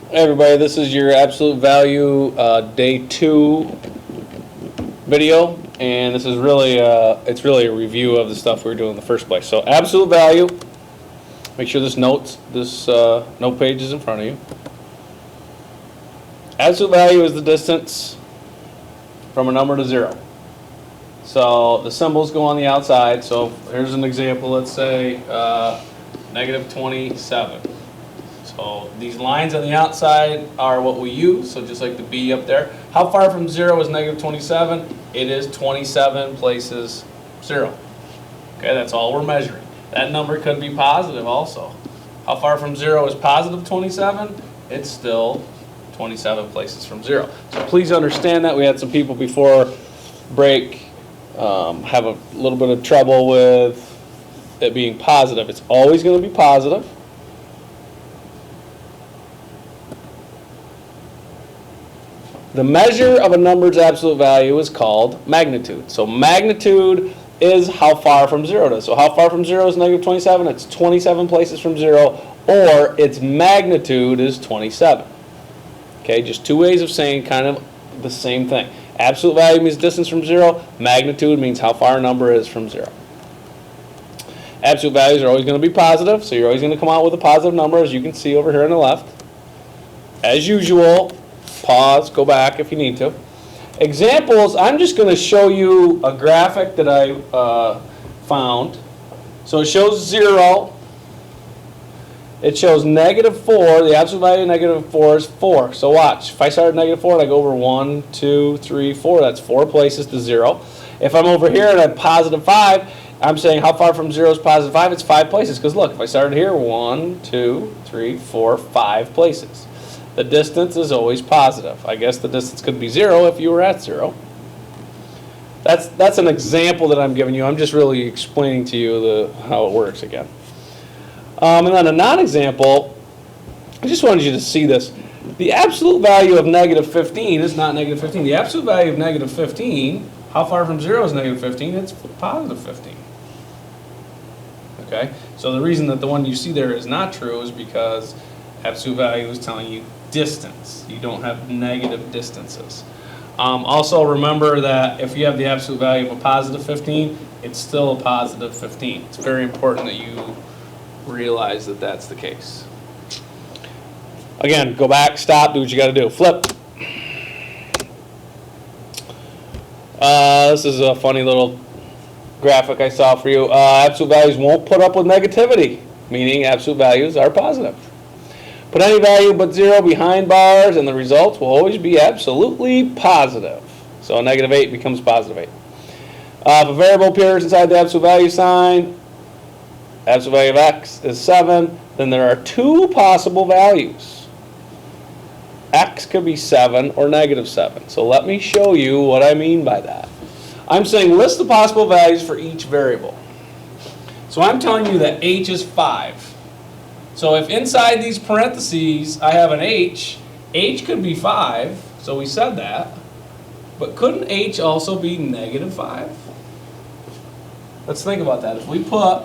Hey everybody, this is your absolute value day 2 video, and this is really it's really a review of the stuff we were doing in the first place. So absolute value, make sure this note page is in front of you. Absolute value is the distance from a number to 0. So the symbols go on the outside. So here's an example. Let's say negative 27. So these lines on the outside are what we use, so just like the B up there. How far from 0 is negative 27? It is 27 places 0. Okay, that's all we're measuring. That number could be positive also. How far from 0 is positive 27? It's still 27 places from 0. So please understand that. We had some people before break have a little bit of trouble with it being positive. It's always going to be positive. The measure of a number's absolute value is called magnitude. So magnitude is how far from 0 it is. So how far from 0 is negative 27? It's 27 places from 0, or its magnitude is 27. Okay, just two ways of saying kind of the same thing. Absolute value means distance from 0. Magnitude means how far a number is from 0. Absolute values are always going to be positive, so you're always going to come out with a positive number, as you can see over here on the left. As usual, pause, go back if you need to. Examples, I'm just going to show you a graphic that I found. So it shows 0. It shows negative 4. The absolute value of negative 4 is 4. So watch. If I start at negative 4 and I go over 1, 2, 3, 4, that's 4 places to 0. If I'm over here and I'm positive 5, I'm saying how far from 0 is positive 5? It's 5 places. Because look, if I started here, 1, 2, 3, 4, 5 places. The distance is always positive. I guess the distance could be 0 if you were at 0. That's an example that I'm giving you. I'm just really explaining to you how it works again. And then a non-example, I just wanted you to see this. The absolute value of negative 15 is not negative 15. The absolute value of negative 15, how far from 0 is negative 15? It's positive 15. Okay? So the reason that the one you see there is not true is because absolute value is telling you distance. You don't have negative distances. Also remember that if you have the absolute value of a positive 15, it's still a positive 15. It's very important that you realize that that's the case. Again, go back, stop, do what you got to do. Flip. This is a funny little graphic I saw for you. Absolute values won't put up with negativity, meaning absolute values are positive. Put any value but 0 behind bars, and the results will always be absolutely positive. So a negative 8 becomes positive 8. If a variable appears inside the absolute value sign, absolute value of x is 7, then there are two possible values. X could be 7 or negative 7. So let me show you what I mean by that. I'm saying list the possible values for each variable. So I'm telling you that h is 5. So if inside these parentheses I have an h could be 5, so we said that, but couldn't h also be negative 5? Let's think about that. If we put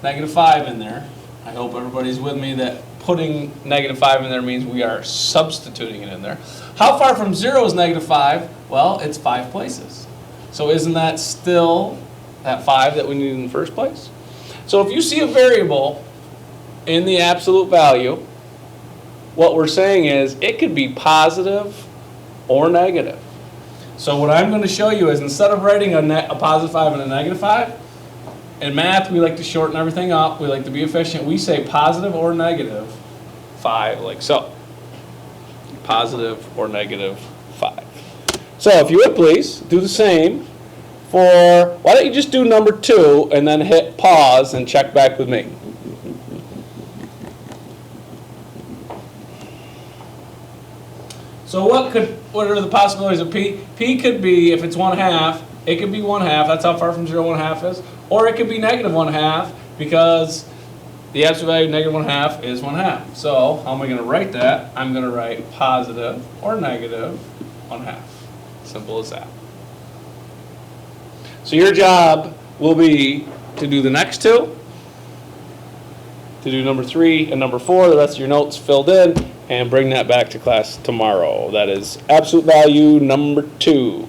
negative 5 in there, I hope everybody's with me that putting negative 5 in there means we are substituting it in there. How far from 0 is negative 5? Well, it's 5 places. So isn't that still that 5 that we needed in the first place? So if you see a variable in the absolute value, what we're saying is it could be positive or negative. So what I'm going to show you is instead of writing a positive 5 and a negative 5, in math we like to shorten everything up, we like to be efficient, we say positive or negative 5, like so. Positive or negative 5. So if you would please do the same for, why don't you just do number 2 and then hit pause and check back with me. So what are the possibilities of p? P could be, if it's 1/2, it could be 1/2, that's how far from 0 1/2 is, or it could be negative 1/2 because the absolute value of negative 1/2 is 1/2. So how am I going to write that? I'm going to write positive or negative 1/2. Simple as that. So your job will be to do the next two, to do number 3 and number 4, the rest of your notes filled in, and bring that back to class tomorrow. That is absolute value number 2.